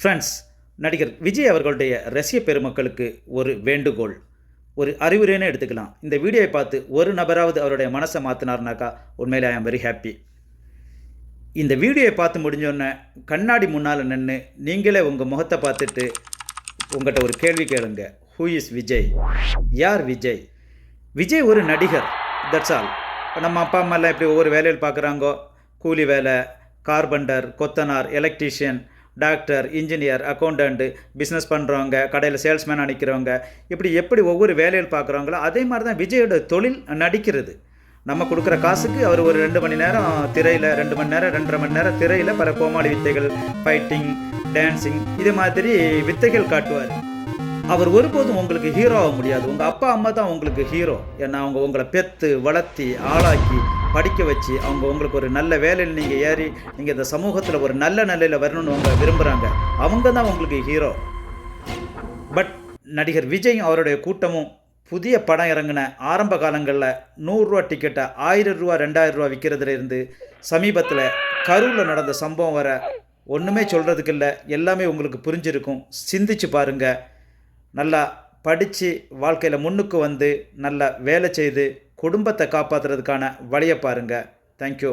Friends, நடிகர் விஜய் அவர்களுடைய ரசிக பெருமக்களுக்கு ஒரு வேண்டுகோள், ஒரு அறிவுரைன்னு எடுத்துக்கலாம். இந்த வீடியோவை பார்த்து ஒரு நபராவது அவருடைய மனசை மாற்றினார்னாக்கா உண்மையிலே ஐ ஆம் வெரி ஹாப்பி. இந்த வீடியோவை பார்த்து முடிஞ்சோடனே கண்ணாடி முன்னால் நின்று நீங்களே உங்கள் முகத்தை பார்த்துட்டு உங்கள்கிட்ட ஒரு கேள்வி கேளுங்க. Who is Vijay? யார் விஜய்? விஜய் ஒரு நடிகர், தட்ஸ் ஆல். இப்போ நம்ம அப்பா அம்மாலாம் எப்படி ஒவ்வொரு வேலையில் பார்க்குறாங்கோ, கூலி வேலை, கார்பெண்டர், கொத்தனார், electrician, doctor, engineer, accountant, business பண்ணுறவங்க, கடையில் சேல்ஸ்மேனாக நிற்கிறவங்க, எப்படி ஒவ்வொரு வேலையில் பார்க்குறவங்களோ அதே மாதிரி தான் விஜயோட தொழில் நடிக்கிறது. நம்ம கொடுக்குற காசுக்கு அவர் ஒரு 2 மணி நேரம் திரையில், 2 மணி நேரம் 2.5 மணி நேரம் திரையில் பல கோமாளி வித்தைகள், ஃபைட்டிங், டான்ஸிங், இது மாதிரி வித்தைகள் காட்டுவார். அவர் ஒருபோதும் உங்களுக்கு ஹீரோ ஆக முடியாது. உங்கள் அப்பா அம்மா தான் உங்களுக்கு ஹீரோ. ஏன்னா அவங்க உங்களை பெற்று வளர்த்தி ஆளாக்கி படிக்க வச்சு அவங்க உங்களுக்கு ஒரு நல்ல வேலையில் நீங்கள் ஏறி நீங்கள் இந்த சமூகத்தில் ஒரு நல்ல நிலையில் வரணும்னு அவங்க விரும்புகிறாங்க. அவங்க தான் உங்களுக்கு ஹீரோ. பட் நடிகர் விஜய் அவருடைய கூட்டமும் புதிய படம் இறங்கின ஆரம்ப காலங்களில் 100 ரூபா டிக்கெட்டை 1000 ரூபா 2000 ரூபா விற்கிறதுல இருந்து சமீபத்தில் கரூரில் நடந்த சம்பவம் வர ஒன்றுமே சொல்கிறதுக்கு இல்லை. எல்லாமே உங்களுக்கு புரிஞ்சிருக்கும். சிந்திச்சு பாருங்கள். நல்லா படித்து வாழ்க்கையில் முன்னுக்கு வந்து நல்லா வேலை செய்து குடும்பத்தை காப்பாற்றுறதுக்கான வழியை பாருங்கள். தேங்க்யூ.